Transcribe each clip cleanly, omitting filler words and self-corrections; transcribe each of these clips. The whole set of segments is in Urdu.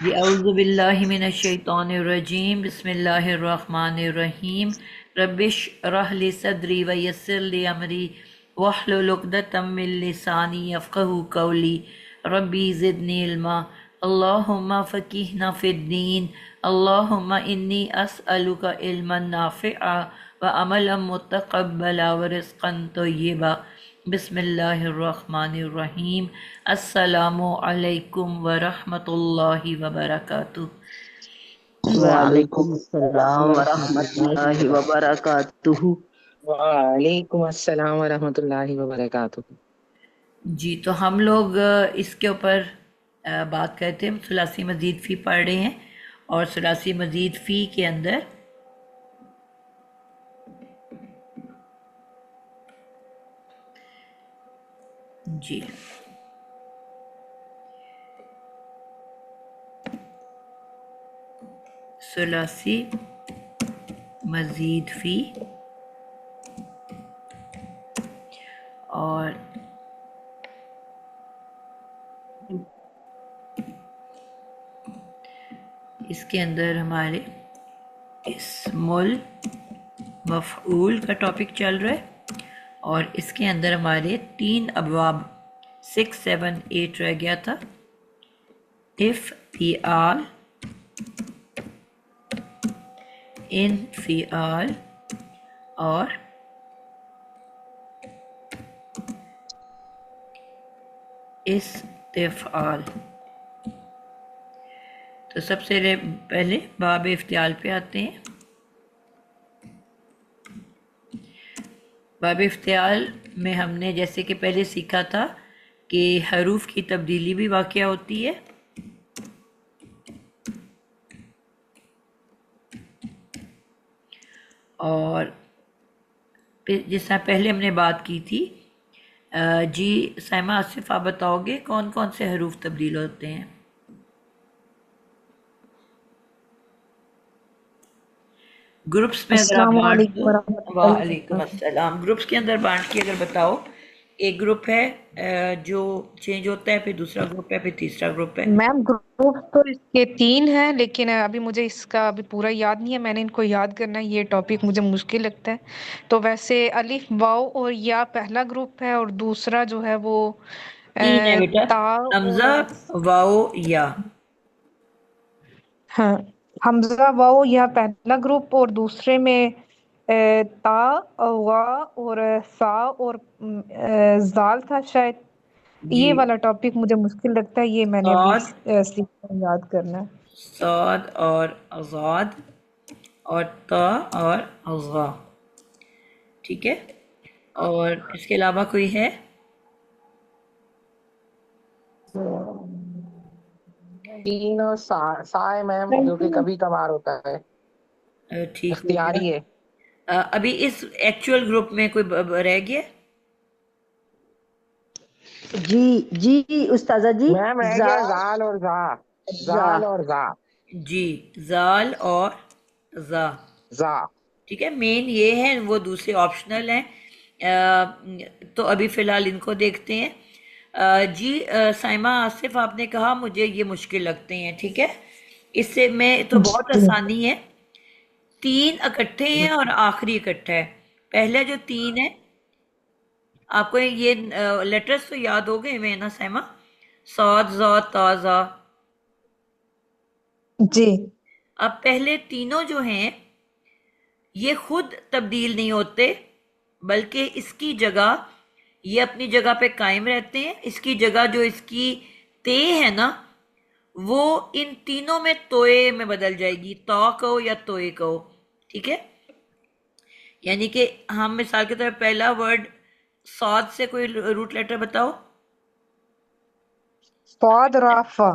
جی اعوذ باللہ من الشیطان الرجیم بسم اللہ الرحمن الرحیم ربش رح لی صدری ویسر لی امری واحلل عقدۃ من لسانی یفقہوا قولی ربی زدنی علما اللہم فقہنا فی الدین اللہم انی اسألک علما نافعا وعملا متقبلا ورزقا طیبا بسم اللہ الرحمن الرحیم السلام علیکم ورحمۃ اللہ وبرکاتہ۔ وعلیکم وعلیکم السلام السلام ورحمۃ ورحمۃ اللہ اللہ وبرکاتہ۔ وبرکاتہ۔ وعلیکم السلام ورحمۃ اللہ وبرکاتہ۔ جی تو ہم لوگ اس کے اوپر بات کرتے ہیں، ثلاثی مزید فی پڑھ رہے ہیں اور ثلاثی مزید فی کے اندر جی ثلاثی مزید فی اور اس کے اندر ہمارے اسم المفعول کا ٹاپک چل رہا ہے اور اس کے اندر ہمارے 3 ابواب 6 7 8 رہ گیا تھا، افعال، انفعال اور استفعال۔ تو سب سے پہلے باب افتعال پہ آتے ہیں۔ باب افتعال میں ہم نے جیسے کہ پہلے سیکھا تھا کہ حروف کی تبدیلی بھی واقع ہوتی ہے اور جس طرح پہلے ہم نے بات کی تھی جی سائمہ آصف آپ بتاؤ گے کون کون سے حروف تبدیل ہوتے ہیں؟ گروپس میں اگر آپ السلام بانٹ علیکم دو۔ ورحمۃ اللہ وعلیکم وبرکاتہ۔ السلام۔ گروپس کے اندر بانٹ کے اگر بتاؤ، ایک گروپ ہے جو چینج ہوتا ہے، پھر دوسرا گروپ ہے، پھر تیسرا گروپ ہے۔ میم گروپ تو اس کے 3 ہیں، لیکن ابھی مجھے اس کا ابھی پورا یاد نہیں ہے، میں نے ان کو یاد کرنا ہے، یہ ٹاپک مجھے مشکل لگتا ہے۔ تو ویسے الف واو اور یا پہلا گروپ ہے اور دوسرا جو ہے وہ 3 ہے بیٹا، تا اور حمزہ، واو، یا۔ ہاں حمزہ واو یا پہلا گروپ اور دوسرے میں تا وا اور سا اور زال تھا شاید۔ جی یہ والا ٹاپک مجھے مشکل لگتا ہے، یہ میں نے ابھی صاد، سیکھنا یاد کرنا ہے۔ صاد اور اضاد اور تا اور اضا، ٹھیک ہے۔ اور اس کے علاوہ کوئی ہے؟ تین اور سا ہے میم، جو کہ کبھی کبھار ہوتا ہے، ٹھیک ہو گیا۔ اختیاری ہے۔ ابھی اس ایکچوئل گروپ میں کوئی رہ گیا؟ جی جی استاذہ جی، میم رہ زا گیا زال اور زا، زا زال اور زا، جی زال اور زا، زا۔ ٹھیک ہے۔ مین یہ ہے، وہ دوسرے آپشنل ہیں۔ تو ابھی فی الحال ان کو دیکھتے ہیں۔ جی سائمہ آصف آپ نے کہا مجھے یہ مشکل لگتے ہیں، ٹھیک ہے۔ اس سے میں تو بہت جی آسانی ہے، 3 اکٹھے ہیں اور آخری اکٹھا ہے۔ پہلے جو 3 ہے، آپ کو یہ لیٹرز تو یاد ہو گئے میں نا سائمہ، صاد ضا تا زا۔ جی اب پہلے تینوں جو ہیں یہ خود تبدیل نہیں ہوتے، بلکہ اس کی جگہ یہ اپنی جگہ پہ قائم رہتے ہیں۔ اس کی جگہ جو اس کی تے ہے نا، وہ ان تینوں میں توئے میں بدل جائے گی، تا کہو یا توئے کہو، ٹھیک ہے۔ یعنی کہ ہم مثال کے طور پر پہلا ورڈ صاد سے کوئی روٹ لیٹر بتاؤ صاد را فا،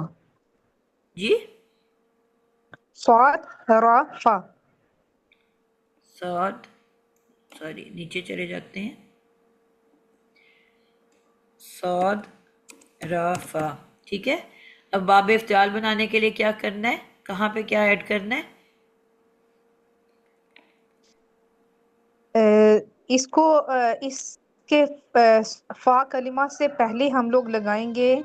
جی۔ صاد را فا، صاد، سوری نیچے چلے جاتے ہیں، صاد را فا، ٹھیک ہے۔ اب باب افتعال بنانے کے لیے کیا کرنا ہے، کہاں پہ کیا ایڈ کرنا ہے؟ اس کو اس کے فا کلمہ سے پہلے ہم لوگ لگائیں گے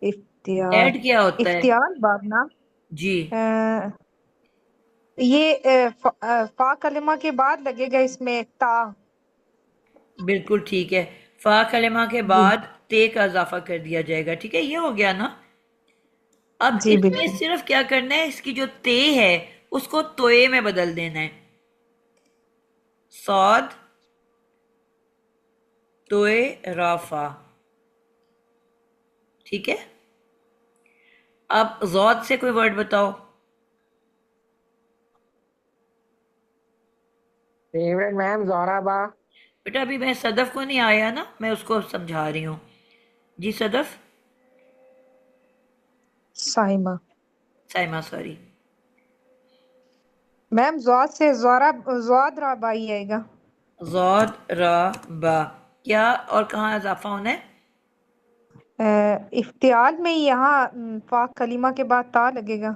افتیال ایڈ کیا ہوتا ہے؟ افتیال بابنا جی یہ فا کلمہ کے بعد لگے گا اس میں تا. بالکل ٹھیک ہے، فا کلمہ کے جی بعد تے کا اضافہ کر دیا جائے گا. ٹھیک ہے، یہ ہو گیا نا. اب جی اس میں بالکل. صرف کیا کرنا ہے، اس کی جو تے ہے اس کو توئے میں بدل دینا ہے. صاد توئے رافا. ٹھیک ہے، اب ضاد سے کوئی ورڈ بتاؤ. فیوریٹ میم زورابا. بیٹا ابھی میں صدف کو نہیں آیا نا، میں اس کو سمجھا رہی ہوں. جی صدف، سائمہ. سائمہ سوری. میم زواد سے زواد رابائی آئے گا. ضاد را با. کیا اور کہاں اضافہ ہونا ہے؟ افتعال میں یہاں فا کلمہ کے بعد تا لگے گا.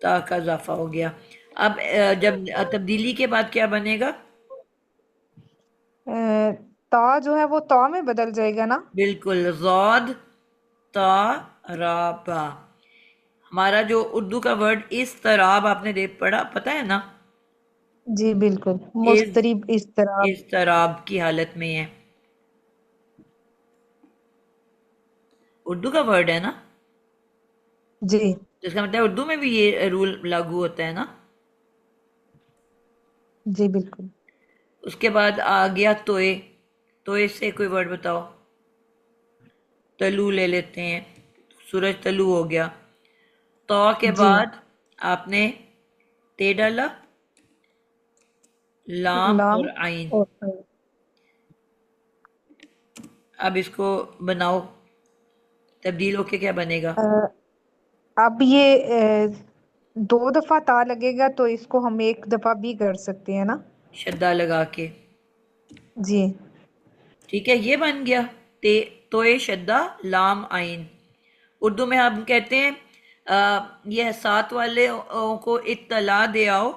تا کا اضافہ ہو گیا. اب جب تبدیلی کے بعد کیا بنے گا؟ تا جو ہے وہ تا میں بدل جائے گا نا. بالکل، ضاد تا را با. ہمارا جو اردو کا ورڈ اضطراب آپ نے پڑھا، پتہ ہے نا؟ جی بالکل، از مضطرب اضطراب. اضطراب کی حالت میں ہے. اردو کا ورڈ ہے نا، جی جس کا مطلب اردو میں بھی یہ رول لاگو ہوتا ہے نا. جی بالکل. اس کے بعد آ گیا توئے. توئے سے کوئی ورڈ بتاؤ. طلوع لے لیتے ہیں، سورج طلوع ہو گیا. تو کے جی بعد آپ نے تے ڈالا، لام لام اور عین. اور اب اس کو بناؤ، تبدیل ہو کے کیا بنے گا؟ اب یہ 2 دفعہ تا لگے گا تو اس کو ہم 1 دفعہ بھی کر سکتے ہیں نا. شدہ لگا کے. جی ٹھیک ہے، یہ بن گیا توئے شدہ لام عین. اردو میں ہم کہتے ہیں یہ ساتھ والے کو اطلاع دے آؤ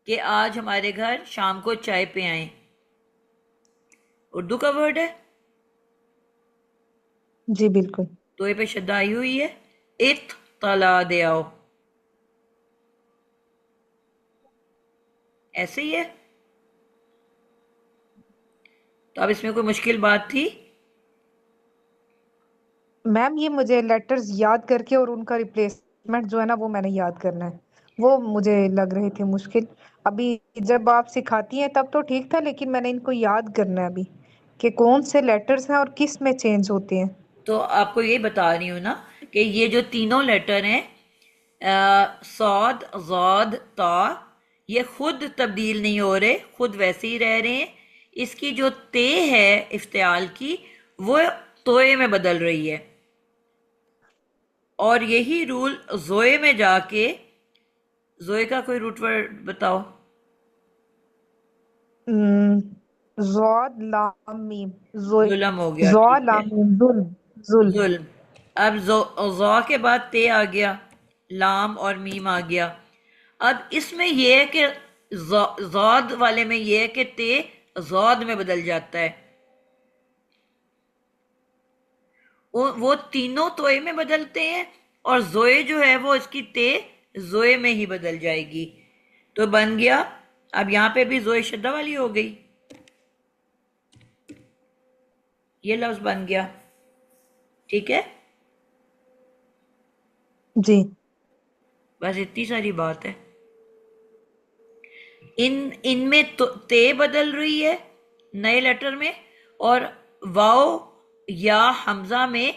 کہ آج ہمارے گھر شام کو چائے پہ آئیں. اردو کا ورڈ ہے، جی بالکل. توئے پہ شدہ آئی ہوئی ہے. اطلاع دے آؤ، ایسے ہی ہے. تو اب اس میں کوئی مشکل بات تھی؟ میم یہ مجھے لیٹرز یاد کر کے اور ان کا ریپلیسمنٹ جو ہے نا وہ میں نے یاد کرنا ہے، وہ مجھے لگ رہے تھے مشکل. ابھی جب آپ سکھاتی ہیں تب تو ٹھیک تھا، لیکن میں نے ان کو یاد کرنا ہے ابھی کہ کون سے لیٹرز ہیں اور کس میں چینج ہوتے ہیں. تو آپ کو یہ بتا رہی ہوں نا کہ یہ جو تینوں لیٹر ہیں صاد ضاد تا، یہ خود تبدیل نہیں ہو رہے، خود ویسے ہی رہ رہے ہیں. اس کی جو تے ہے افتعال کی، وہ توئے میں بدل رہی ہے. اور یہی رول زوئے میں جا کے، زوئے کا کوئی روٹ ورڈ بتاؤ. زواد لام میم ظلم ہو گیا. زو ٹھیک ہے، لام میم ظلم. ظلم. اب زو کے بعد تے آ گیا، لام اور میم آ گیا. اب اس میں یہ ہے کہ زاد والے میں یہ ہے کہ تے زاد میں بدل جاتا ہے. وہ تینوں توئے میں بدلتے ہیں، اور زوئے جو ہے وہ اس کی تے زوئے میں ہی بدل جائے گی. تو بن گیا، اب یہاں پہ بھی زوئے شدہ والی ہو گئی، یہ لفظ بن گیا. ٹھیک ہے، جی بس اتنی ساری بات ہے. ان میں تے بدل رہی ہے نئے لیٹر میں، اور واؤ یا حمزہ میں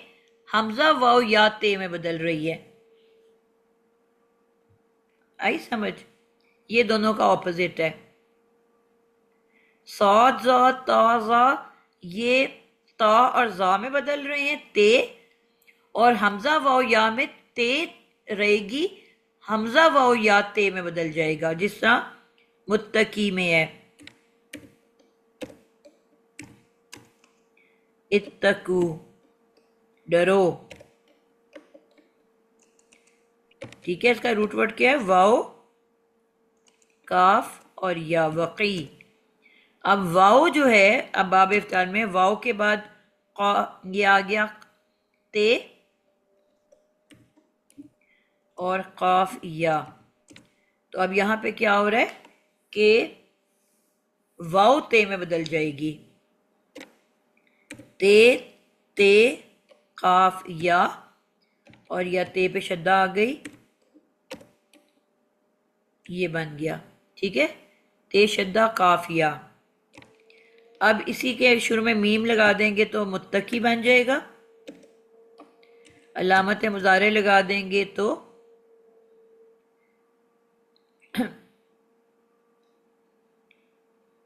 حمزہ واؤ یا تے میں بدل رہی ہے. آئی سمجھ؟ یہ دونوں کا اپوزٹ ہے. صاد زا تا زا، یہ تا اور زا میں بدل رہے ہیں تے، اور حمزہ واؤ یا میں تے رہے گی، حمزہ واؤ یا تے میں بدل جائے گا، جس طرح متقی میں ہے اتقو، ڈرو. ٹھیک ہے، اس کا روٹ ورڈ کیا ہے؟ واؤ کاف اور یا، وقی. اب واؤ جو ہے، اب باب افتعال میں واؤ کے بعد یہ آ گیا تے اور قاف یا. تو اب یہاں پہ کیا ہو رہا ہے کہ واو تے میں بدل جائے گی. تے تے قاف یا اور یا تے پہ شدہ آ گئی, یہ بن گیا. ٹھیک ہے, تے شدہ قاف یا. اب اسی کے شروع میں میم لگا دیں گے تو متقی بن جائے گا. علامت مضارع لگا دیں گے تو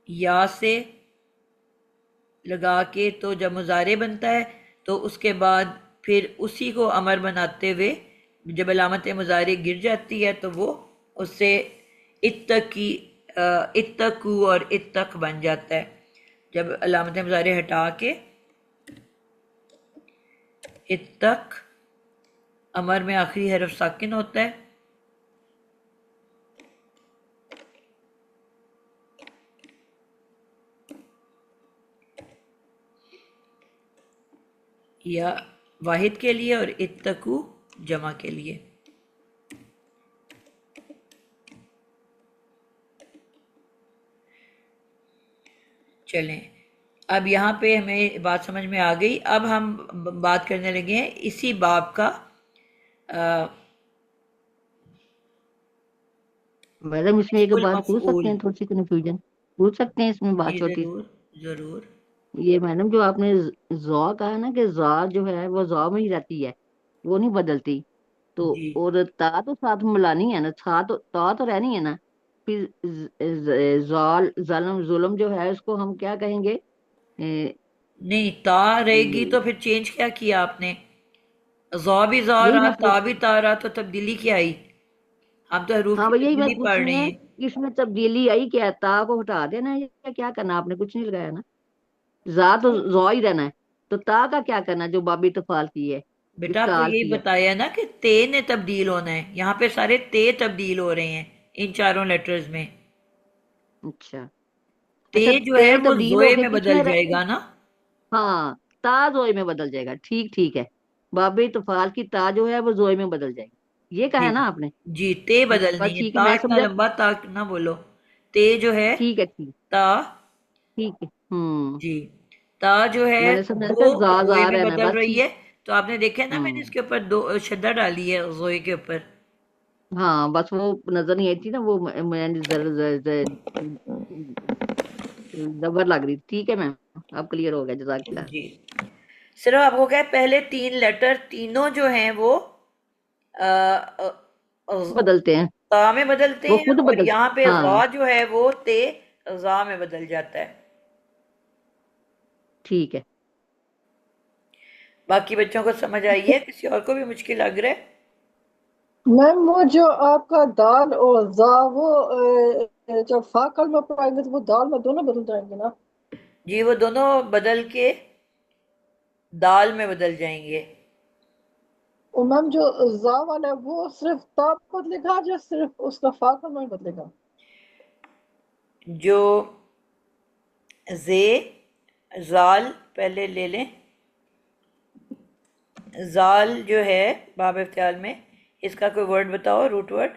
یا سے لگا کے تو جب مضارع بنتا ہے تو اس کے بعد پھر اسی کو امر بناتے ہوئے جب علامت مضارع گر جاتی ہے تو وہ اس سے اتقی اتقو اور اتق بن جاتا ہے. جب علامت مضارع ہٹا کے اتق امر میں آخری حرف ساکن ہوتا ہے. یا واحد کے لیے اور اتقو جمع کے لیے. چلیں اب یہاں پہ ہمیں بات سمجھ میں آ گئی. اب ہم بات کرنے لگے ہیں اسی باب کا. میڈم اس میں ایک اسم بات پوچھ سکتے المفعول. ہیں؟ تھوڑی سی کنفیوژن پوچھ سکتے ہیں اس میں بات جی چھوٹی ضرور ضرور. یہ میڈم جو آپ نے زا کہا نا کہ زا جو ہے وہ زا میں ہی رہتی ہے, وہ نہیں بدلتی. تو جی اور تا تو ساتھ ملانی ہے نا, تا تو رہنی ہے نا. پھر ظلم جو ہے اس کو ہم کیا کہیں گے؟ نہیں, تا رہے گی تو پھر چینج کیا کیا آپ نے؟ ضا بھی ضا یہی رہا میں تا پوچھ بھی تا رہا, تو تبدیلی کیا آئی؟ ہم تو حروف ہاں کی بھئی یہی بات تبدیلی پڑھ رہے پوچھنی ہے. ہیں. اس میں تبدیلی آئی کیا؟ تا کو ہٹا دینا ہے یا کیا کرنا؟ آپ نے کچھ نہیں لگایا نا. زا تو زا ہی رہنا ہے, تو تا کا کیا کرنا جو باب اتفال کی ہے, بیٹا آپ کو افتعال یہی کی ہے؟ بتایا نا کہ تے نے تبدیل ہونا ہے. یہاں پہ سارے تے تبدیل ہو رہے ہیں ان چاروں لیٹرز میں. اچھا تے اچھا, جو تے ہے وہ تبدیل ہو زوئے کے میں کس بدل میں جائے گا نا. ہاں, تا زوئے میں بدل جائے گا. ٹھیک ہے, باب اتفال کی تا جو ہے وہ زوئے میں بدل جائے گی, یہ کہا جی ہے نا آپ نے. جی, تے بدلنی بس ہے. ٹھیک ہے, تا میں اتنا سمجھا. لمبا تا نہ بولو. تے جو ہے ٹھیک ہے, ٹھیک تا, ٹھیک ہے. جی تا جو ہے میں نے سمجھا وہ کہ زا زوئے زا میں رہنا ہے بدل بس. رہی ٹھیک. ہے. تو آپ نے دیکھا نا میں نے اس کے اوپر دو شدہ ڈالی ہے زوئے کے اوپر. ہاں بس وہ نظر نہیں آئی تھی نا, وہ میں زبر لگ رہی. ٹھیک ہے میم, اب کلیئر ہو گیا. جزاک اللہ. جی, صرف آپ کو کیا پہلے تین لیٹر تینوں جو ہیں وہ بدلتے ہیں, تا میں بدلتے وہ ہیں, خود اور بدلتے. یہاں پہ ہاں غا جو ہے وہ تے غا میں بدل جاتا ہے. ٹھیک ہے. باقی بچوں کو سمجھ آئی ہے؟ کسی اور کو بھی مشکل لگ رہا ہے؟ میم وہ جو آپ کا دال اور زا وہ جب فا کلمہ پڑھائیں گے تو وہ دال میں دونوں بدل جائیں گے نا. جی, وہ دونوں بدل کے دال میں بدل جائیں گے. اور میم جو زا والا ہے وہ صرف تا بدلے گا یا صرف اس کا فا کلمہ ہی بدلے گا؟ جو زے زال پہلے لے لیں. زال جو ہے باب افتعال میں, اس کا کوئی ورڈ بتاؤ, روٹ ورڈ.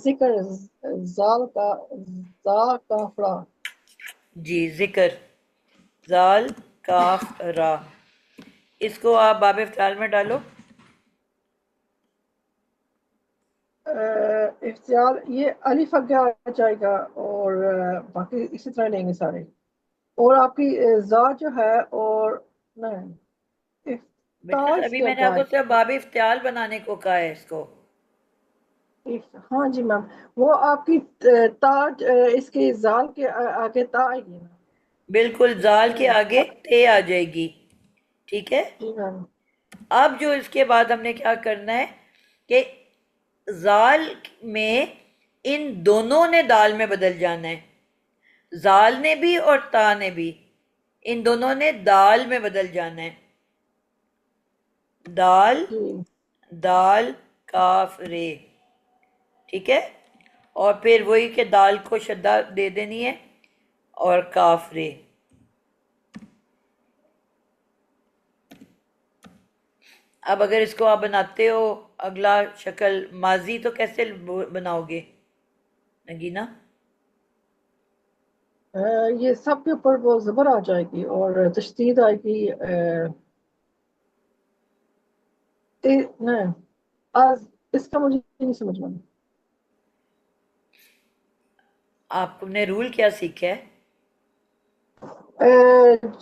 ذکر, زال کا, زا کا فڑا. جی, ذکر, زال کاف را. اس کو آپ باب افتعال میں ڈالو. افتعال یہ الف آگے آ جائے گا اور باقی اسی طرح لیں گے سارے. اور آپ کی زا جو ہے اور نہیں بیٹا افتعال ابھی کیا میں نے آپ کہا کو صرف ہے؟ باب افتعال بنانے کو کہا ہے اس کو. ہاں جی میم, وہ آپ کی تا اس کے زال کے آگے تا آئے گی نا. بالکل, زال کے آگے تے آ جائے گی. ٹھیک ہے. جی میم. اب جو اس کے بعد ہم نے کیا کرنا ہے کہ زال میں ان دونوں نے دال میں بدل جانا ہے. زال نے بھی اور تا نے بھی, ان دونوں نے دال میں بدل جانا ہے. دال, جی دال کاف رے. ٹھیک ہے, اور پھر وہی کہ دال کو شدہ دے دینی ہے اور کاف رے. اب اگر اس کو آپ بناتے ہو اگلا شکل ماضی تو کیسے بناؤ گے نگینا؟ یہ سب کے اوپر وہ زبر آ جائے گی اور تشدید آئے گی نہیں آج اس کا مجھے نہیں سمجھ میں آپ نے رول کیا سیکھا ہے؟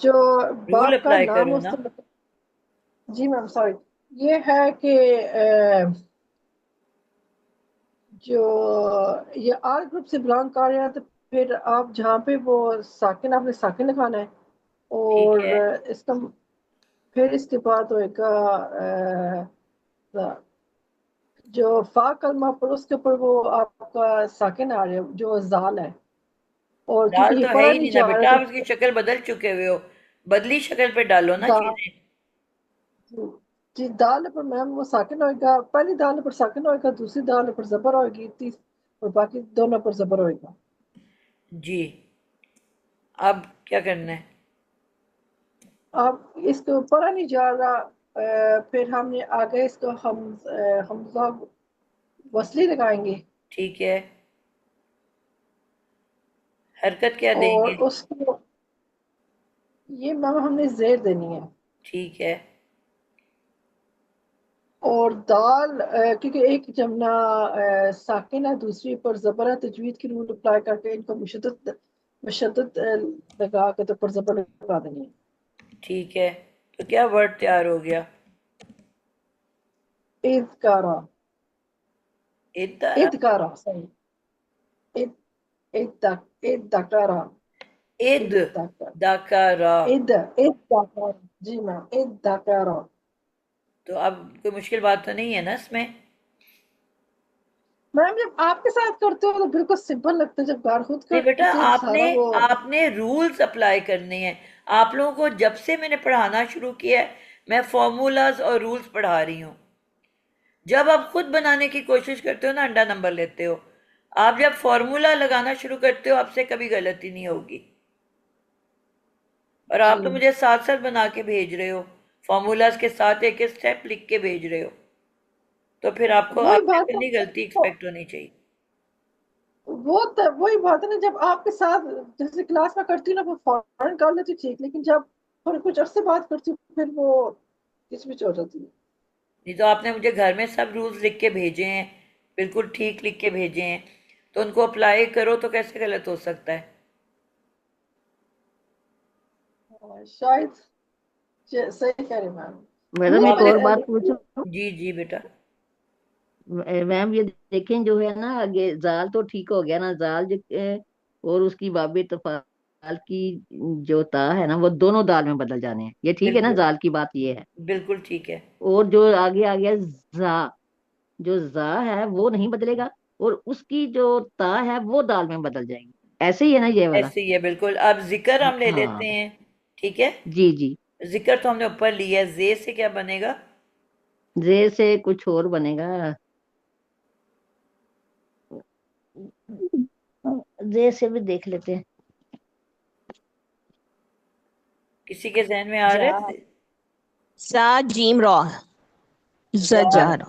جو رول باپ کا اپلائی نام کرو نا. مستقل جی میم سوری یہ ہے کہ جو یہ آر گروپ سے بلانگ کر رہے ہیں تو پھر آپ جہاں پہ وہ ساکن آپ نے ساکن لکھانا ہے ٹھیک اور ہے. اس کا پھر اس کے بعد ہوئے گا جو فا کلمہ پر اس کے اوپر وہ آپ کا ساکن آ رہا ہے جو زال ہے اور کیونکہ دال یہ تو ہے پڑھا ہی نہیں نہیں نا جا رہا بیٹا، تو آپ اس کی شکل بدل چکے ہوئے ہو، بدلی شکل پہ ڈالو نا دال چیزیں. جی دال پر میم وہ ساکن ہوئے گا، پہلی دال پر ساکن ہوئے گا، دوسری دال پر زبر ہوئے گی، اور باقی دونوں پر زبر ہوئے گا. جی اب کیا کرنا ہے؟ اب اس کو پڑھا نہیں جا رہا پھر ہم نے آگے اس کو حمزہ وصلی لگائیں گے ٹھیک ہے. حرکت کیا دیں اور گے؟ اس کو یہ میم ہم نے زیر دینی ہے ٹھیک ہے. اور دال کیونکہ ایک جمنا ساکن ہے دوسری پر زبر ہے، تجوید کی رول اپلائی کر کے ان کو مشدد لگا کے تو پر زبر لگا دینی ہے. ٹھیک ہے، تو کیا ورڈ تیار ہو گیا؟ اذکارا ادارہ. اذکارا صحیح اذکارا اد دکارا. اذکارا جی میم اذکارا. تو اب کوئی مشکل بات تو نہیں ہے نا اس میں؟ میم جب آپ کے ساتھ کرتے ہو تو بالکل سمپل لگتا ہے، جب گھر خود نہیں بیٹا، کرتے ہو تو سارا وہ آپ نے رولز اپلائی کرنے ہیں. آپ لوگوں کو جب سے میں نے پڑھانا شروع کیا ہے میں فارمولاز اور رولز پڑھا رہی ہوں. جب آپ خود بنانے کی کوشش کرتے ہو نا انڈا نمبر لیتے ہو. آپ جب فارمولا لگانا شروع کرتے ہو آپ سے کبھی غلطی نہیں ہوگی. اور جی آپ تو مجھے ساتھ ساتھ بنا کے بھیج رہے ہو، فارمولاز کے ساتھ ایک ایک سٹیپ لکھ کے بھیج رہے ہو، تو پھر آپ کو وہی آپ سے بات اتنی غلطی ہے ایکسپیکٹ ہونی چاہیے. وہی بات ہے نا، جب آپ کے ساتھ جیسے کلاس میں کرتی ہوں نا وہ فوراً کر لیتی ٹھیک، لیکن جب تھوڑے کچھ عرصے بات کرتی ہوں پھر وہ کس میں ہو جاتی ہے. نہیں تو آپ نے مجھے گھر میں سب رولز لکھ کے بھیجے ہیں، بالکل ٹھیک لکھ کے بھیجے ہیں، تو ان کو اپلائی کرو تو کیسے غلط ہو سکتا ہے؟ شاید صحیح کہہ رہے میم. میڈم تو مجھے ایک آپ نے اور بات پوچھوں؟ جی جی بیٹا. میم یہ دیکھیں جو ہے نا آگے زال تو ٹھیک ہو گیا نا، زال اور اس کی باب تفعال کی جو تا ہے نا وہ دونوں دال میں بدل جانے ہیں، یہ ٹھیک ہے نا، بالکل زال کی بات یہ ہے. بالکل ٹھیک ہے. اور جو آگے آ گیا زا، جو زا ہے وہ نہیں بدلے گا، اور اس کی جو تا ہے وہ دال میں بدل جائے گی. ایسے ہی ہے نا یہ والا؟ ایسے ہی ہے بالکل. اب ذکر ہم لے ہاں لیتے ہیں. ٹھیک ہے، جی جی. ذکر تو ہم نے اوپر لیا ہے، زے سے کیا بنے گا؟ زے سے کچھ اور بنے گا، زے سے بھی دیکھ لیتے ہیں. کسی کے ذہن میں آ رہا جا ہے؟ سا جیم را را زجارا.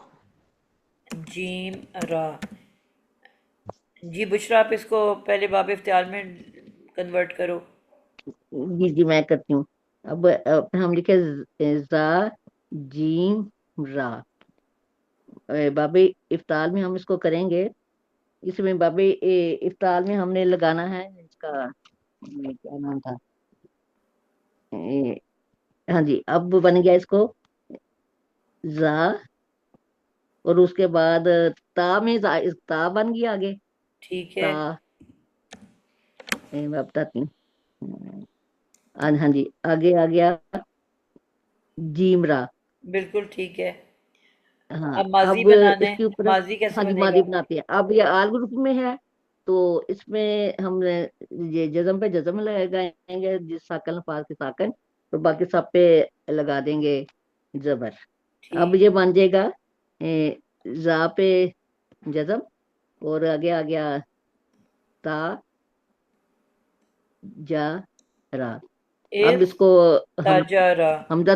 جیم را. جی بشرا، آپ اس کو پہلے باب افتعال میں کنورٹ کرو. جی جی میں کرتی ہوں. اب ہم لکھے زا جیم را. باب افتعال میں ہم اس کو کریں گے، اس میں باب افتعال میں ہم نے لگانا ہے اس کا کیا نام تھا، ہاں جی اب بن گیا اس کو زا، اور اس کے بعد تا میں تا بن گیا آگے ٹھیک تا. ہے. میں بتاتی ہوں. ہاں جی آگے آ گیا جیم را. بالکل ٹھیک ہے. ہاں اب ماضی اب بنانا اس ہے. کے اوپر ماضی کیسے ہاں جی بنے ماضی گا؟ بناتے ہیں. اب یہ آل گروپ میں ہے تو اس میں ہم یہ جزم پہ جزم لگائیں گے، جس ساکن الفاظ کے ساکن، اور باقی سب پہ لگا دیں گے زبر. اب ٹھیک. یہ بن جائے گا زا پہ جزم، اور آگے آ گیا تا جا را. اب اذ اس کو ہم تاجارا. حمزہ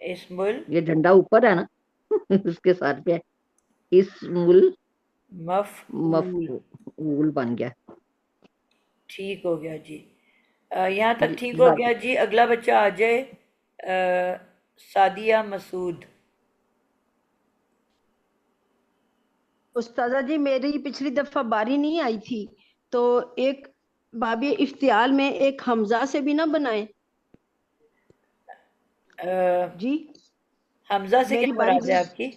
اسمل یہ جھنڈا اوپر ہے نا اس کے سر پہ اسمل مفعول. مفعول بن گیا. ٹھیک ہو گیا جی. یہاں تک جی ٹھیک ہو گیا جی. اگلا بچہ آ جائے سعدیہ مسعود. استاذہ جی میری پچھلی دفعہ باری نہیں آئی تھی تو ایک باب افتعال میں ایک حمزہ سے بھی نہ بنائے جی. حمزہ سے میری کیا باری مراد ہے آپ کی؟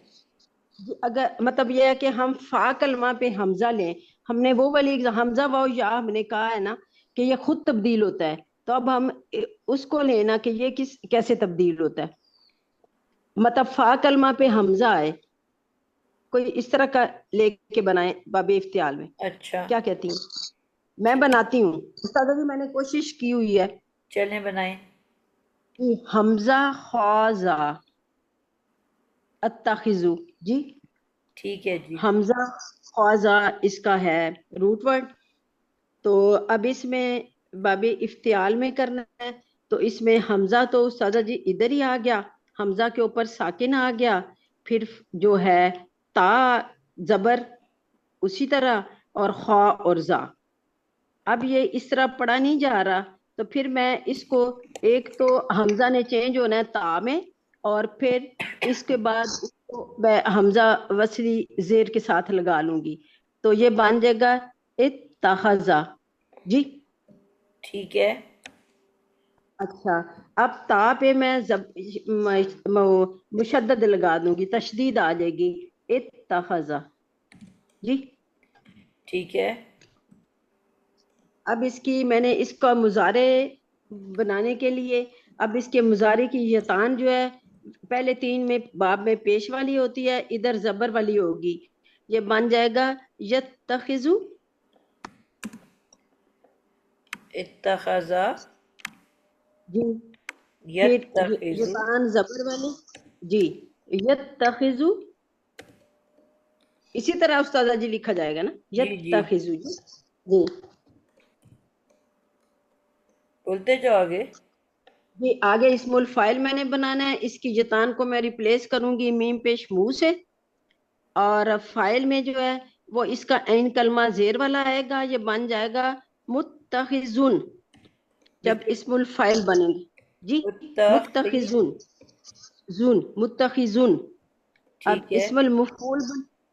اگر مطلب یہ ہے کہ ہم فا کلمہ پہ حمزہ لیں, ہم نے وہ والی حمزہ واو یا ہم نے کہا ہے نا کہ یہ خود تبدیل ہوتا ہے, تو اب ہم اس کو لینا کہ یہ کیسے تبدیل ہوتا ہے. مطلب فا کلمہ پہ حمزہ آئے, کوئی اس طرح کا لے کے بنائیں باب افتعال میں. اچھا کیا کہتی ہیں؟ میں بناتی ہوں استاذہ جی, میں نے کوشش کی ہوئی ہے. چلیں بنائیں. حمزہ خوازہ اتخذو جی, ٹھیک ہے جی. حمزہ خوازہ اس کا ہے روٹ ورڈ. تو اب اس میں باب افتعال میں کرنا ہے, تو اس میں حمزہ تو استاذہ جی ادھر ہی آ گیا, حمزہ کے اوپر ساکن آ گیا, پھر جو ہے تا زبر اسی طرح, اور خوا اور زا. اب یہ اس طرح پڑھا نہیں جا رہا, تو پھر میں اس کو ایک تو حمزہ نے چینج ہونا ہے تا میں, اور پھر اس کے بعد اس کو میں حمزہ وصلی زیر کے ساتھ لگا لوں گی, تو یہ بن جائے گا اتخذا جی. ٹھیک ہے. اچھا, اب تا پہ میں مشدد لگا دوں گی, تشدید آ جائے گی, اتخذا جی. ٹھیک ہے. اب اس کی میں نے اس کا مضارع بنانے کے لیے, اب اس کے مضارع کی یتان جو ہے پہلے 3 میں باب میں پیش والی ہوتی ہے, ادھر زبر والی ہوگی. یہ بن جائے گا یتخذو اتخذا جی. پھر یتخذو. یتان زبر والی جی, یتخذو اسی طرح استاذہ جی لکھا جائے گا نا, جی جی یتخذو جی. جی بولتے جاؤ آگے. جی آگے اسم الفائل میں نے بنانا ہے, اس کی جتان کو میں ریپلیس کروں گی میم پیش منہ سے, اور فائل میں جو ہے وہ اس کا عین کلمہ زیر والا آئے گا, یہ بن جائے گا متخذون جب بالکل. اسم الفائل بنے گی جی. متخذ. متخذون زون متخذون. اب ٹھیک ہے.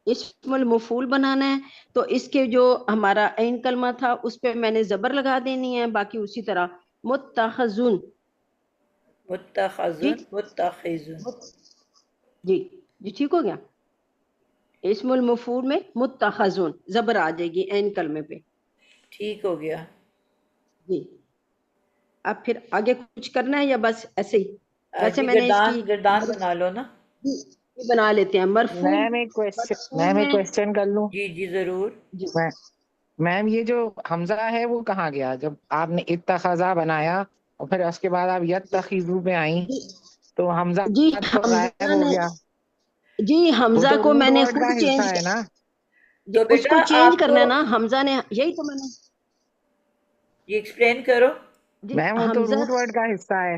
اسم المفعول بنانا ہے, تو اس کے جو ہمارا عین کلمہ تھا اس پہ میں نے زبر لگا دینی ہے, باقی اسی طرح متخذون جی. متخذن متخذن. جی جی ٹھیک ہو گیا. اسم المفعول میں متخذون زبر آ جائے گی عین کلمے پہ. ٹھیک ہو گیا. جی اب پھر آگے کچھ کرنا ہے یا بس ایسے ہی؟ ویسے جی میں نے اس کی گردان بنا لو نا. یہ بنا لیتے ہیں مرفوع. میم ایک کوشچن کر لوں. جی جی ضرور. جی میم یہ جو حمزہ ہے وہ کہاں گیا جب آپ نے اتخذا بنایا اور پھر اس کے بعد آپ یتخذو پہ آئیں, تو حمزہ جی تو غائب ہو گیا. جی وہ حمزہ تو کو میں روٹ نے ورڈ کا خود حصہ چینج ہے نا. تو اس کو بیٹا چینج آپ کرنا کو ہے نا, حمزہ نے یہی تو میں نے یہ ایکسپلین کرو. جی میم وہ تو حمزہ روٹ ورڈ کا حصہ ہے.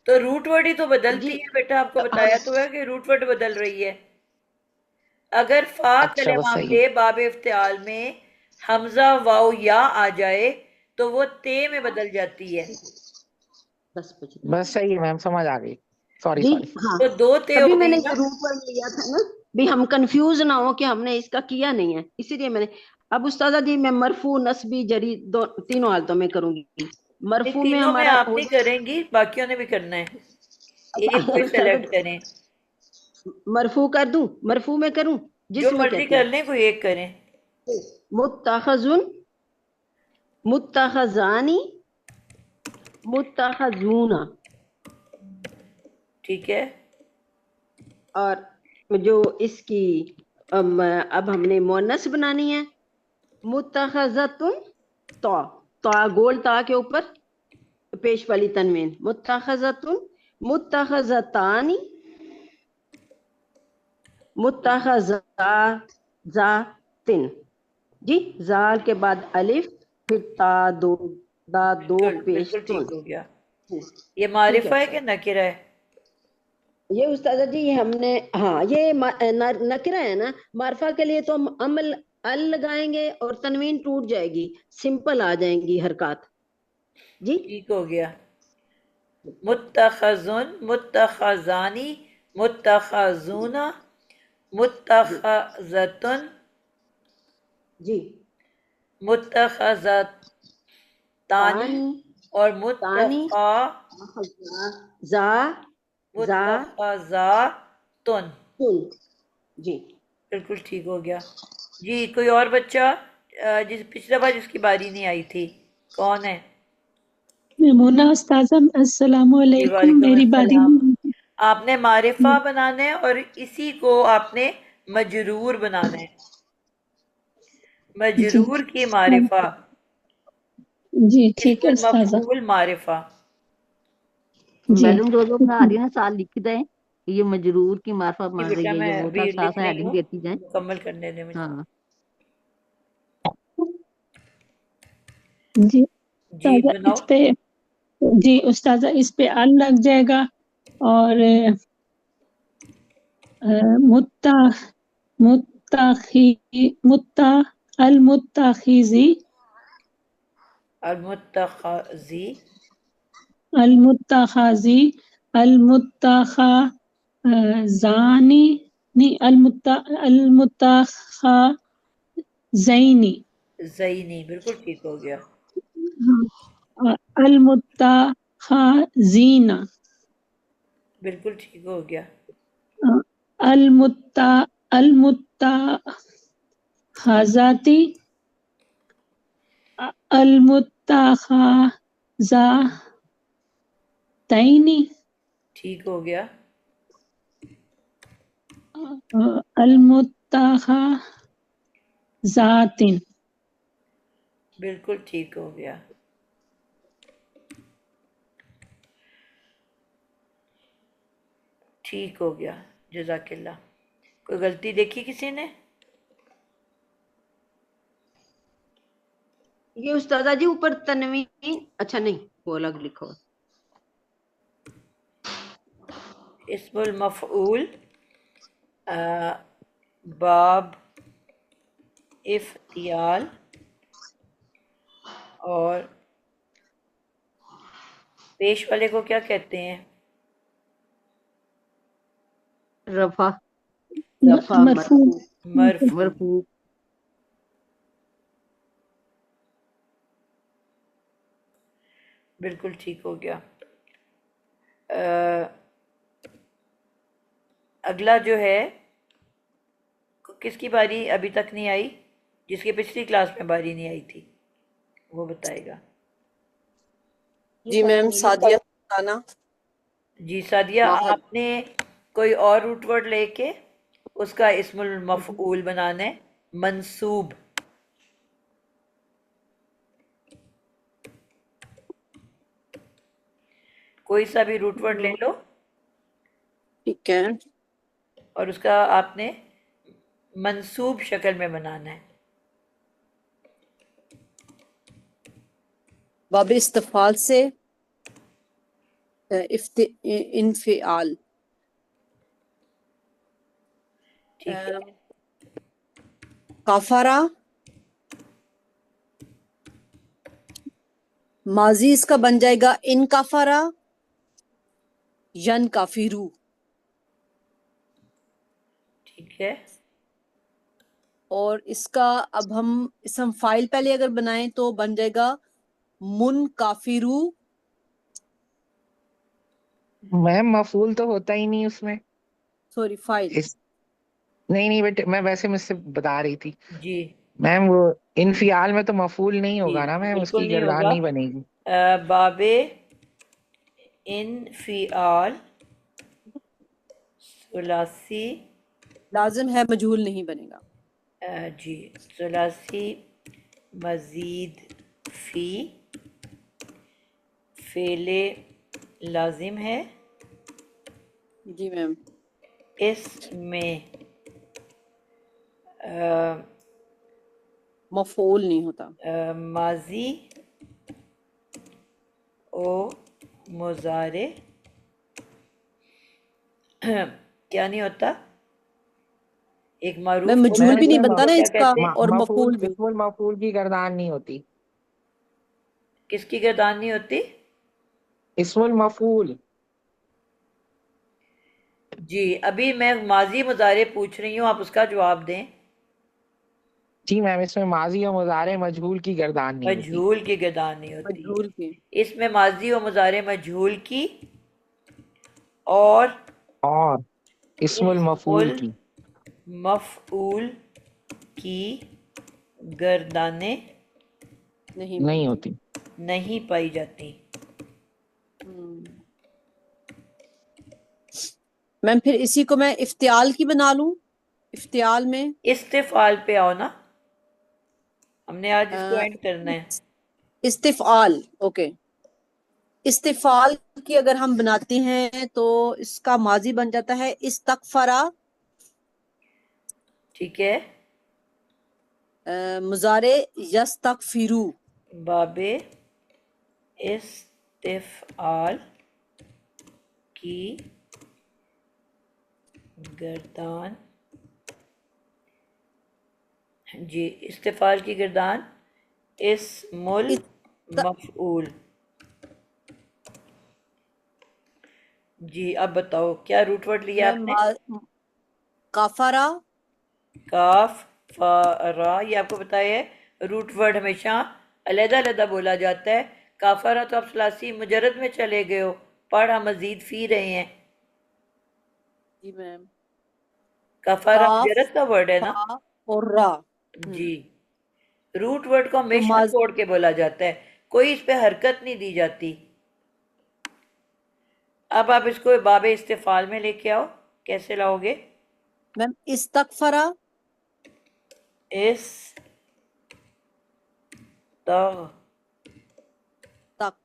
تو روٹ ورڈ ہی تو بدلتی جی ہے بیٹا, آپ کو بتایا تو ہے کہ روٹ ورڈ بدل رہی ہے. اگر فا اچھا بس کلمہ صحیح. پہ باب افتعال میں حمزہ واو یا آ جائے تو وہ تے میں بدل جاتی ہے. بس صحیح ہے میم, سمجھ آ گئی. جی سوری. ہاں, تو 2 تے تبھی ہو میں نے گئی یہ نا. روٹ ورڈ لیا تھا نا, بھی ہم کنفیوز نہ ہو کہ ہم نے اس کا کیا نہیں ہے, اسی لیے میں نے. اب استاذہ جی میں مرفوع نصبی جری تینوں حالتوں میں کروں گی. مرفوع میں تینوں میں ہمارا آپ ہو نہیں کریں گی, باقیوں نے بھی کرنا ہے. ایک کوئی استاذہ سلیکٹ کریں, مرفوع کر دوں, مرفوع میں کروں جو جس میں مرضی کہتی کر ہیں. لیں, کوئی ایک کریں. متخذن متخذانی متخذون. ٹھیک ہے. اور جو اس کی اب ہم نے مونس بنانی ہے, متخذتن تو گول تا کے اوپر پیش والی تنوین, متخذتن متخذتانی متخذاتن جی. زال کے بعد الف, پھر تا دو دا دو بالکل پیش بالکل تن. ٹھیک ہو گیا. یہ ٹھیک معرفہ ہے ہے. کہ نکرہ ہے؟ یہ استاذہ جی ہم نے ہاں یہ نکرہ ہے نا، معرفہ کے لیے تو ہم عمل ال لگائیں گے اور تنوین ٹوٹ جائے گی، سمپل آ جائیں گی حرکات جی. ٹھیک ہو گیا. متخذن، متخذانی، متخذون، متخذتن، جی متخذتانی تانی اور تانی زا زا متخذاتن. تن جی. بالکل ٹھیک ہو گیا. جی کوئی اور بچہ جس پچھلا بار جس کی باری نہیں آئی تھی کون ہے؟ میمونہ استاذہ السلام جی علیکم، وعلیکم میری باری السلام. نہیں آپ نے معرفہ بنانا ہے اور اسی کو آپ نے مجرور بنانا ہے. جی مجرور کی معرفہ، جی اسم ٹھیک ہے استاذہ المفعول معرفہ. جی. میڈم جو پڑھا رہی ہے نا سال لکھ دیں کہ یہ مجرور کی معرفت جی بن بیٹا رہی ہے، میں یہ وہ تھا ابھی ساتھ لکھ رہی ہیڈنگ ہوں، دیتی جائیں. مکمل کرنے دیں مجھے. ہاں جی جی استاذہ بناؤ. اس پہ، جی استاذہ اس پہ ال لگ جائے گا اور متا متخی متا المتخذی المتخذی، المتخذی المتخذانی نہیں المتخذینی زینی. بالکل ٹھیک ہو گیا. المتخذین بالکل ٹھیک ہو گیا. المتخذاتی المتخذتین ٹھیک ہو گیا. المتخذات. بالکل ٹھیک ہو گیا. ٹھیک ہو گیا. جزاک اللہ. کوئی غلطی دیکھی کسی نے؟ یہ استاذہ جی اوپر تنوین اچھا نہیں وہ الگ لکھو. اسم المفعول باب افتیال اور پیش والے کو کیا کہتے ہیں؟ رفع رفع مرفوع. مرفوع. مرفوع. بالکل ٹھیک ہو گیا. اگلا جو ہے کس کی باری ابھی تک نہیں آئی؟ جس کی پچھلی کلاس میں باری نہیں آئی تھی وہ بتائے گا. جی میم سعدیہ سلطانہ. جی سعدیہ آپ نے کوئی اور روٹ ورڈ لے کے اس کا اسم المفعول بنانا ہے. منصوب. کوئی سا بھی روٹ ورڈ لے لو ٹھیک ہے. اور اس کا آپ نے منصوب شکل میں بنانا ہے. باب استفعال سے انفعال. ٹھیک ہے. کافرا ماضی اس کا بن جائے گا ان کافرا ین کافرو. ٹھیک ہے. اور اس کا اب ہم اسم فائل پہلے اگر بنائیں تو بن جائے گا من کافرو. میم مفعول تو ہوتا ہی نہیں اس میں. Sorry file. نہیں بیٹے میں ویسے مجھ سے بتا رہی تھی جی میم وہ انفعال میں تو مفعول نہیں جی ہوگا نا میم، اس بالکل کی نہیں گردان ہوگا. نہیں بنے گی. باب انفعال ثلاثی. لازم ہے مجہول نہیں بنے گا. جی ثلاثی مزید فی فعل لازم ہے. جی میم. اس میں مفعول نہیں ہوتا. ماضی و مضارع کیا نہیں ہوتا؟ ایک میں معروف مجھول ہوتا بھی ہے نہیں تو بنتا اس نا کو کیا اس کا کہتے ہیں؟ اور مفعول، مفعول بھی. اسم المفعول کی گردان نہیں ہوتی. کس کی گردان نہیں ہوتی؟ اسم المفعول. جی ابھی میں ماضی مضارع پوچھ رہی ہوں، آپ اس کا جواب دیں. جی میم، اس میں ماضی اور مضارع مجہول کی گردان نہیں ہوتی. مجہول کی گردان نہیں ہوتی. مجھول کی. اس میں ماضی و مضارع مجہول کی اور اور اسم المفعول کی مفعول کی گردانیں نہیں نہیں ملتی. ہوتی. نہیں پائی جاتی. میم پھر اسی کو میں افتعال کی بنا لوں. افتعال میں استفعال پہ آؤ نا، ہم نے آج اس کو اینڈ کرنا ہے. استفعال. اوکے. استفعال کی اگر ہم بناتے ہیں تو اس کا ماضی بن جاتا ہے استغفرا. ٹھیک ہے. مضارع یستغفرو. باب استفعال کی گردان، جی استفعال کی گردان اسم المفعول. جی اب بتاؤ کیا روٹ ورڈ لیا آپ نے؟ کافرا. کاف فا یہ آپ کو بتایا ہے روٹ ورڈ ہمیشہ علیحدہ علیحدہ بولا جاتا ہے. کافرا تو آپ ثلاثی مجرد میں چلے گئے ہو، پڑھا مزید فی رہے ہیں. جی میم. کفارہ کاف مجرد کا ورڈ ہے نا؟ فا اور را. جی روٹ ورڈ کو تو ہمیشہ چھوڑ کے بولا جاتا ہے، کوئی اس پہ حرکت نہیں دی جاتی. اب آپ اس کو باب استفعال میں لے کے آؤ، کیسے لاؤ گے؟ میم استغفرا. اس تغ تک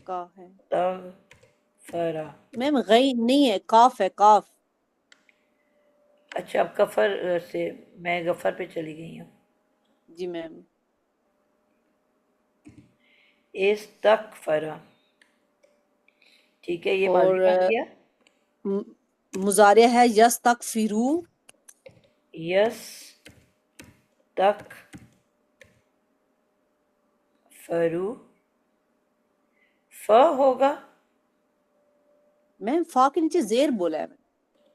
کا ہے تغفرا. میم غین نہیں ہے، کاف ہے، کاف. اچھا اب کفر سے میں غفر پہ چلی گئی ہوں. جی میم. استغفرا ٹھیک ہے، یہ اور ماضی بن گیا. مضارع ہے یستغفرو. یس تک فرو ف ہوگا. میم فا کے نیچے زیر بولا ہے.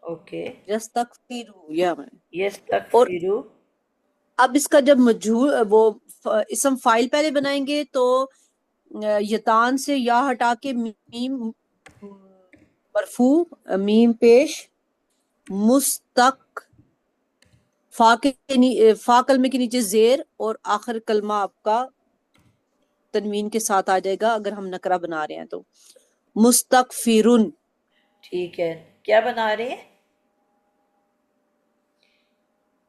اوکے یستغفرو یا میم. یس تک اور فرو. اب اس کا جب مجھول وہ اسم فائل پہلے بنائیں گے تو یتان سے یا ہٹا کے میم مرفوع، میم پیش، مستق، فا کلمے کے نیچے زیر اور آخر کلمہ آپ کا تنوین کے ساتھ آ جائے گا اگر ہم نکرہ بنا رہے ہیں تو. مستغفرن. ٹھیک ہے، کیا بنا رہے ہیں؟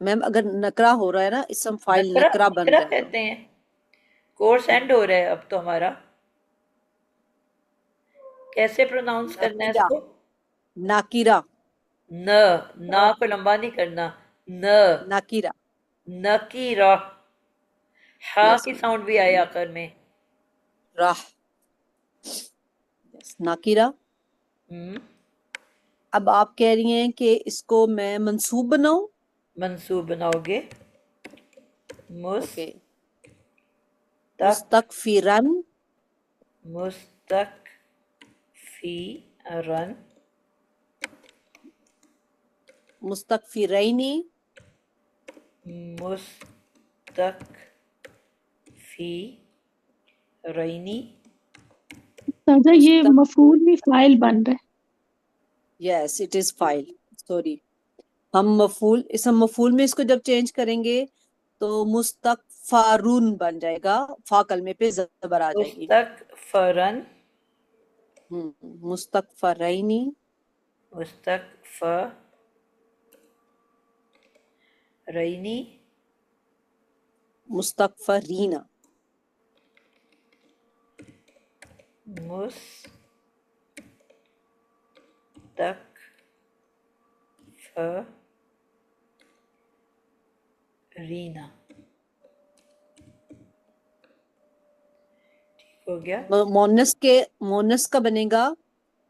میم اگر نکرہ ہو رہا ہے نا، اسم فائل نکرہ نکرہ بن نکرہ رہا ہے تو کہتے ہیں. کورس اینڈ ہو رہا ہے اب تو ہمارا، کیسے پروناؤنس کرنا ہے اس ناکرہ. کو؟ ناکرہ. نا کو لمبا نہیں کرنا. ناکرہ. نکیرہ، ہا یس کی میم. ساؤنڈ بھی آئے آخر میں. راہ. ناکرہ. اب آپ کہہ رہی ہیں کہ اس کو میں منصوب بناؤں. منصوب بناؤ گے. اوکے. مستق مستغفرن. مستغفرن. مستغفرین. مستغفرین. استاذہ یہ مفعول بھی فاعل بن رہا ہے. Yes it is file. Sorry, ہم اسم مفعول میں اس کو جب چینج کریں گے تو مستغفرون بن جائے گا، فا کلمے پہ زبر آ جائے گی. مستغفرن. مستغفرین. مستغفرین. مستغفرین. مستغفرین. ٹھیک ہو گیا. مونس کا بنے گا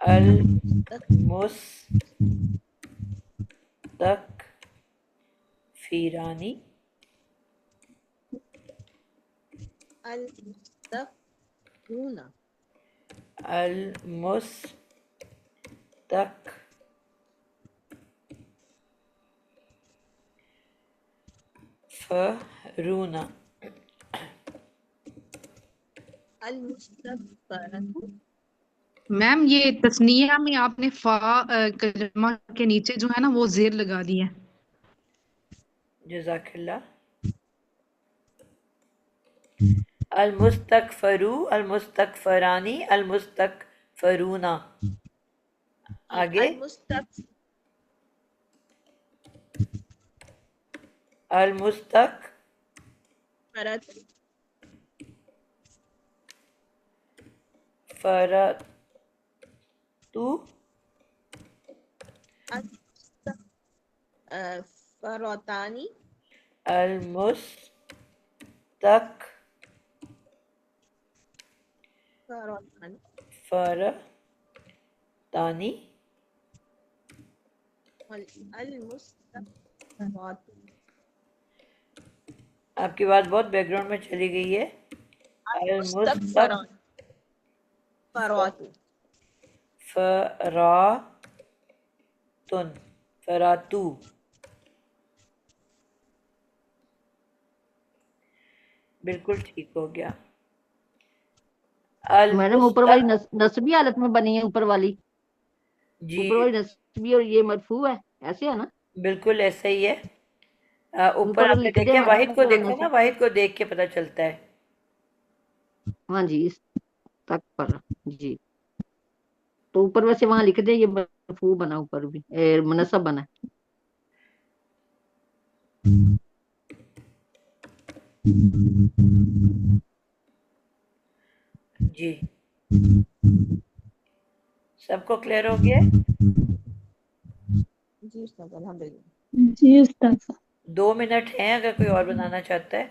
المستکفرانی المستكبرون المستکفرون المستكبرة میم یہ تثنیہ میں آپ نے فا کلمہ کے نیچے جو ہے نا وہ زیر لگا دی ہے. جزاک اللہ. المستکفرو، المستکفرانی، المستکفرون. آگے المستكبرة المستکفرتو فراتانی المستکفرتانی. المستكبرات آپ کی بات بہت بیک گراؤنڈ میں چلی گئی ہے. المستكبرات فراتن، فراتو. بالکل ٹھیک ہو گیا. میڈم اوپر والی نسبی حالت میں بنی ہے، اوپر والی جی اوپر والی نسبی اور یہ مرفوع ہے، ایسے ہے نا؟ بالکل ایسا ہی ہے. اوپر اوپر آپ نے لکھ دیں دیکھیں، واحد کو میڈم دیکھو نا، واحد کو دیکھ کے پتہ چلتا ہے. ہاں جی، اس تک پر جی. تو اوپر ویسے وہاں لکھ دیں یہ مرفوع بنا، اوپر بھی منصب بنا. جی سب کو کلیئر ہو گیا؟ جی استاد الحمدللہ. جی استاد. 2 منٹ ہیں اگر کوئی اور بنانا چاہتا ہے.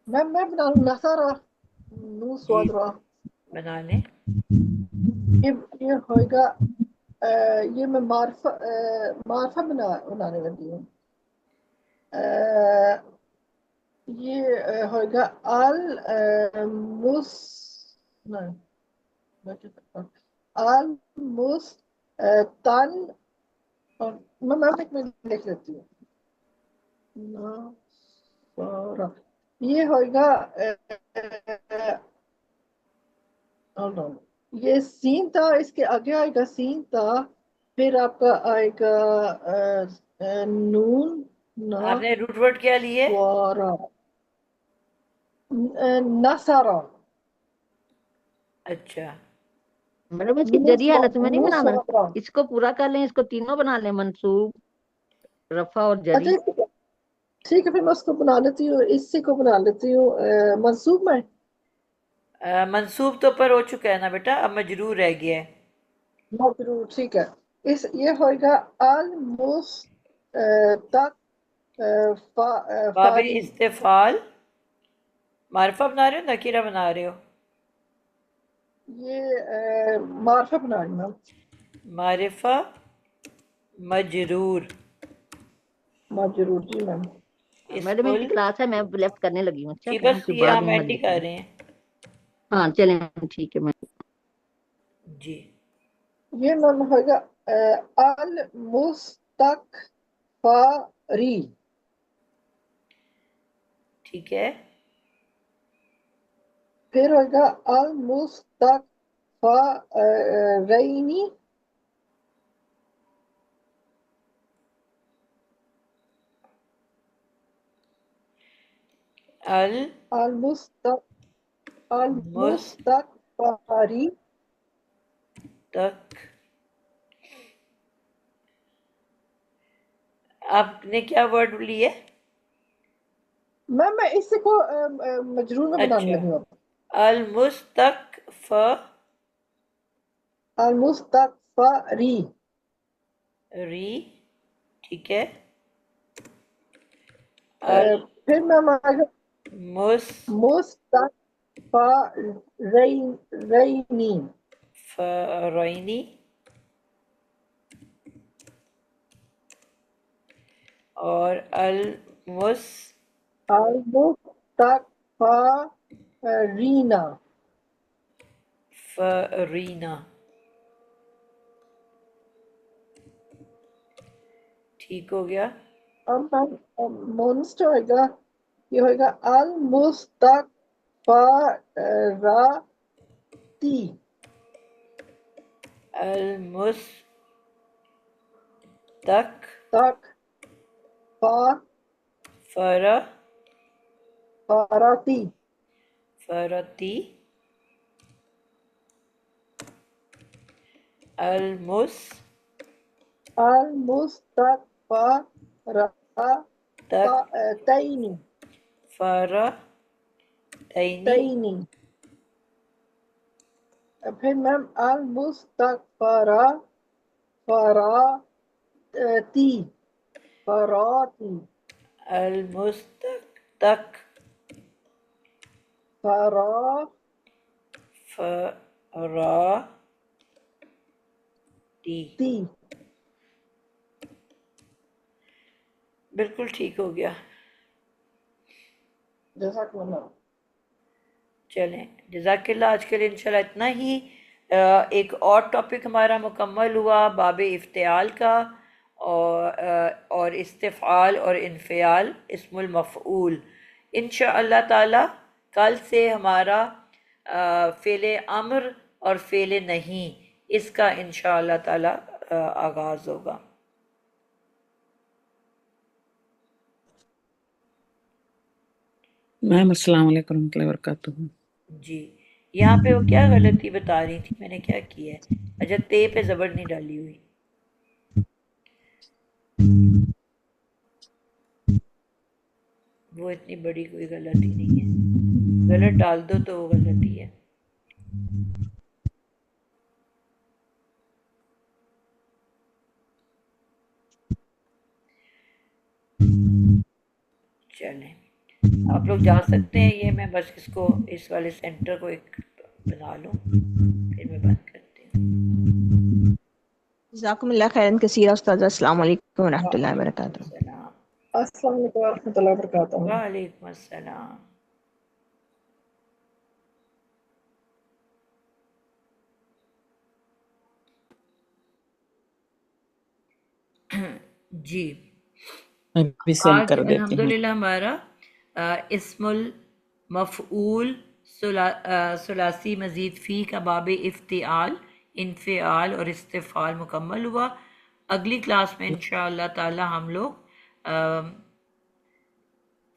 میں بنا لوں نصارہ نو سواد را. بنا لیں. یہ ہوئے گا یہ میں معرفہ بنانے لگی ہوں. یہ ہوئے گا المستن. میں لکھ لیتی ہوں. یہ ہوئے گا یہ سین تھا، اس کے آگے آئے گا سین تھا، پھر آپ کا آئے گا نون آپ نے روٹ ورڈ کیا لیے؟ نصارہ. اچھا میڈم اس کی جری حالت میں نہیں بنانا، اس کو پورا کر لیں، اس کو تینوں بنا لیں، منصوب، رفع اور جری. ٹھیک ہے، پھر میں اس کو بنا لیتی ہوں، اسی کو بنا لیتی ہوں منصوب میں. منصوب تو پر ہو چکا ہے نا بیٹا، اب مجرور رہ گیا ہے. مجرور ٹھیک ہے. یہ ہوئے گا باب استفعال. معرفہ بنا رہے ہو نکیرہ بنا رہے ہو؟ یہ معرفہ بنا رہی ہوں. معرفہ مجرور. مجرور جی میم. میڈم ان کی کلاس ہے، میں لیفٹ کرنے لگی ہوں. اچھا بس یہ ہم اینڈ ہی کر رہے ہیں. ہاں چلیں ٹھیک ہے میں. جی یہ میم ہوئے گا المستکفری. ٹھیک ہے. پھر ہوئے گا المستکفرینی. المستکفری. تک آپ نے کیا ورڈ لیے؟ میں اس کو مجرور میں بنانے لگی ہوں. المستکفری. ٹھیک ہے. پھر میں مستغفرین فرینی اور المستغفرین فرینا. ٹھیک ہو گیا. اب مونسٹ ہوئے گا، یہ ہوئے گا المستغفراتی المستغفراتی فراتی المستغفرتین فرتینی. پھر میم المستغفراتی فراتی فراتی بالکل ٹھیک ہو گیا. جزاک اللہ. چلیں جزاک اللہ. آج کے لیے انشاءاللہ اتنا ہی. ایک اور ٹاپک ہمارا مکمل ہوا باب افتعال کا، اور استفعال اور انفعال اسم المفعول. انشاءاللہ تعالی کل سے ہمارا فعل امر اور فعل نہیں اس کا انشاءاللہ تعالی آغاز ہوگا. میم السلام علیکم ورحمۃ اللہ وبرکاتہ. جی یہاں پہ وہ کیا غلطی بتا رہی تھی، میں نے کیا کیا ہے؟ اچھا تے پہ زبر نہیں ڈالی ہوئی. وہ اتنی بڑی کوئی غلطی نہیں ہے، غلط ڈال دو تو وہ غلطی ہے. چلیں آپ لوگ جا سکتے ہیں. یہ میں بس اس کو اس والے سینٹر کو ایک بنا لوں پھر میں بند کرتی ہوں. جزاکم اللہ خیرن کثیرا استاذہ. السلام علیکم ورحمۃ اللہ وبرکاتہ. السلام. السلام علیکم ورحمۃ اللہ وبرکاتہ. وعلیکم السلام. جی ابھی سینڈ آج کر دیتی ہوں. الحمدللہ ہمارا اسم المفعول ثلاثی مزید فی کا باب افتعال، انفعال اور استفعال مکمل ہوا. اگلی کلاس میں انشاءاللہ تعالی ہم لوگ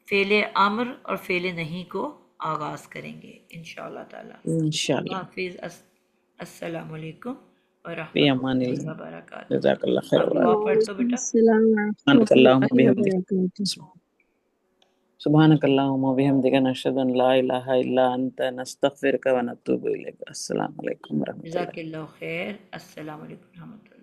فعل امر اور فعل نہیں کو آغاز کریں گے انشاءاللہ تعالی. انشاءاللہ. حافظ. السلام علیکم فی ورحمۃ امان اللہ اللہ. وبرکاتہ. جزاک اللہ خیر. اب دعا پڑھ دو بیٹا. السلام سبحانک ورحمۃ اللہم اللہ وبحمدک وبرکاتہ. سبحانک اللہم وبحمدک نشہد ان لا الہ الا انت نستغفرک ونتوب الیک. السلام علیکم ورحمۃ اللہ. جزاک اللہ خیر. السلام علیکم ورحمۃ اللہ.